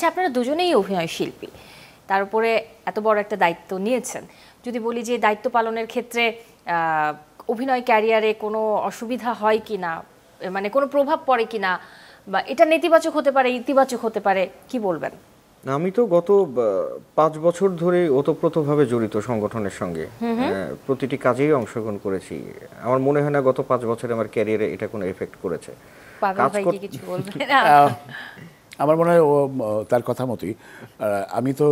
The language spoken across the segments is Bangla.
আচ্ছা, আপনারা দুজনেই অভিনয় শিল্পী, তার উপরে এত বড় একটা দায়িত্ব নিয়েছেন। যদি বলি যে দায়িত্ব পালনের ক্ষেত্রে অভিনয় ক্যারিয়ারে কোনো অসুবিধা হয় কি না, মানে কোনো প্রভাব পড়ে কি না, বা এটা নেতিবাচক হতে পারে, ইতিবাচক হতে পারে, কি বলবেন? আমি তো গত 5 বছর ধরে ওতপ্রোতভাবে জড়িত সংগঠনের সঙ্গে, প্রতিটি কাজেই অংশগ্রহণ করেছি। আমার মনে হয় না গত 5 বছরে আমার ক্যারিয়ারে এটা কোনো এফেক্ট করেছে। পাবেল ভাই কি কিছু বলবেন? আমার মনে হয় ও তার কথা মতোই। আমি তো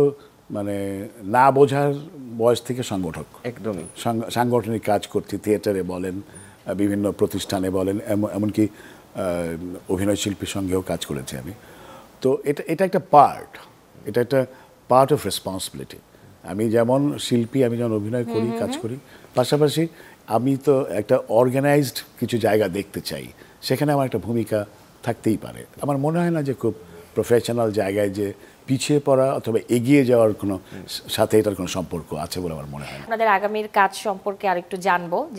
মানে না বোঝার বয়স থেকে সংগঠক, একদমই সাংগঠনিক কাজ করছি, থিয়েটারে বলেন, বিভিন্ন প্রতিষ্ঠানে বলেন, এমনকি অভিনয় শিল্পীর সঙ্গেও কাজ করেছি আমি। তো এটা একটা পার্ট, এটা একটা পার্ট অফ রেসপন্সিবিলিটি। আমি যেমন শিল্পী, আমি যেমন অভিনয় করি, কাজ করি, পাশাপাশি আমি তো একটা অর্গানাইজড কিছু জায়গা দেখতে চাই, সেখানে আমার একটা ভূমিকা থাকতেই পারে। আমার মনে হয় না যে খুব প্রফেশনাল জায়গায় যে পিছিয়ে পড়া অথবা এগিয়ে যাওয়ার কোনো সাথে এটার কোনো সম্পর্ক আছে বলে আমার মনে হয় না। আপনাদের আগামীর কাজ সম্পর্কে আরেকটু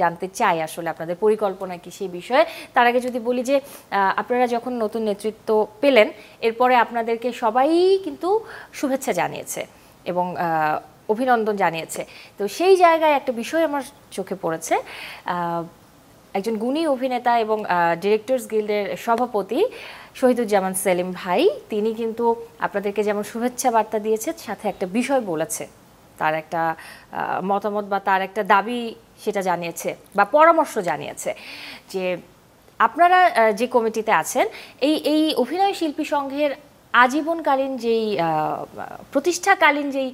জানতে চাই আসলে আপনাদের পরিকল্পনা কি সেই বিষয়ে। তার আগে যদি বলি যে আপনারা যখন নতুন নেতৃত্ব পেলেন, এরপরে আপনাদেরকে সবাই কিন্তু শুভেচ্ছা জানিয়েছে এবং অভিনন্দন জানিয়েছে। তো সেই জায়গায় একটা বিষয় আমার চোখে পড়েছে, একজন গুণী অভিনেতা এবং ডিরেক্টরস গিল্ডের সভাপতি শহীদুজ্জামান সেলিম ভাই, তিনি কিন্তু আপনাদেরকে যেমন শুভেচ্ছা বার্তা দিয়েছেন, সাথে একটা বিষয় বলেছে, তার একটা মতামত বা তার একটা দাবি সেটা জানিয়েছে বা পরামর্শ জানিয়েছে যে আপনারা যে কমিটিতে আছেন, এই অভিনয় শিল্পী সংঘের আজীবনকালীন যেই প্রতিষ্ঠাকালীন যেই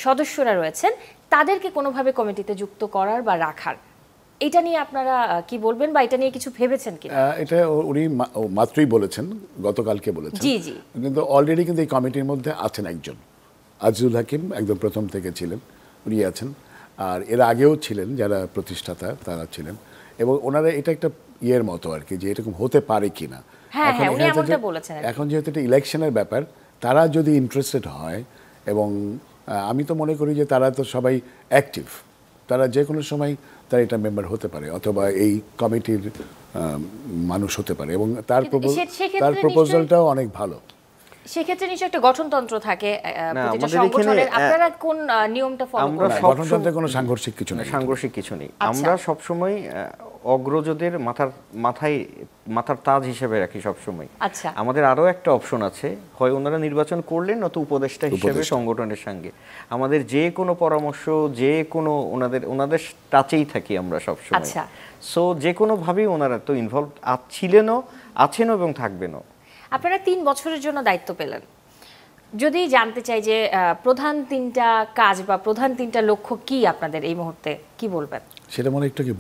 সদস্যরা রয়েছেন, তাদেরকে কোনোভাবে কমিটিতে যুক্ত করার বা রাখার, এটা নিয়ে আপনারা কি বলবেন বা এটা নিয়ে কিছু ভেবেছেন কিনা? এটা উনি মাত্রই বলেছেন, গতকালকে বলেছেন। জি জি। কিন্তু অলরেডি কিন্তু এই কমিটির মধ্যে আছেন একজন, আজিজুল হাকিম, একদম প্রথম থেকে ছিলেন, উনি আছেন। আর এর আগেও ছিলেন যারা প্রতিষ্ঠাতা, তারা ছিলেন। এবং ওনারা এটা একটা ইয়ের মতো আর কি, যে এরকম হতে পারে কিনা। এখন যেহেতু এটা ইলেকশনের ব্যাপার, তারা যদি ইন্টারেস্টেড হয়, এবং আমি তো মনে করি যে তারা তো সবাই অ্যাক্টিভ, তারা যে কোনো সময় তারা এটা মেম্বার হতে পারে অথবা এই কমিটির মানুষ হতে পারে, এবং তার প্রপোজালটাও অনেক ভালো। সেক্ষেত্রে নিশ্চয়ই একটা গঠনতন্ত্র থাকে প্রতিটা সংগঠনের, আপনারা কোন নিয়মটা ফলো করেন? গঠনতন্ত্রে কোনো সাংঘর্ষিক কিছু নেই, সাংঘর্ষিক কিছু নেই। আমরা সবসময় অগ্রজদের মাথার তাজ হিসেবে রাখি সবসময়। আচ্ছা, আমাদের আরো একটা অপশন আছে, হয় ওনারা নির্বাচন করলেন, নয়তো উপদেষ্টা হিসেবে সংগঠনের সঙ্গে আমাদের যে কোনো পরামর্শ, যে কোনো ওনাদের টাচেই থাকি আমরা সবসময়। সো যে কোনো ভাবেই ওনারা তো ইনভলভ আছেন এবং থাকবেনও। আপনারা 3 বছরের জন্য দায়িত্ব পেলেন, যদি জানতে চাই যে প্রধান 3টা কাজ বা প্রধান 3টা লক্ষ্য কি আপনাদের এই মুহূর্তে, কি বলবেন? সেটা মনে একটু কি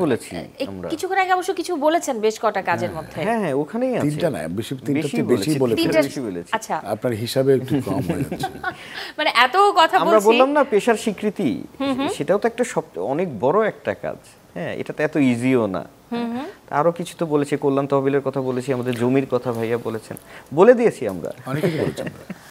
বলেছি আমরা কিছুক্ষণ আগে অবশ্য কিছু বলেছেন বেশ কটা কাজের মধ্যে। হ্যাঁ, ওখানেই আছে। 3টা না, তিনটাতে বেশি বলেছি। আচ্ছা, আপনার হিসাবে একটু কম হয়ে যাচ্ছে। মানে এত কথা বলছি, আমরা বললাম না পেশার স্বীকৃতি, সেটাও তো একটা অনেক বড় একটা কাজ। হ্যাঁ, এটা তো এত ইজিও না। আরো কিছু তো বলেছি, কল্যাণ তহবিলের কথা বলেছি, আমাদের জমির কথা ভাইয়া বলেছেন, বলে দিয়েছি আমরা, অনেক কিছু বলেছেন।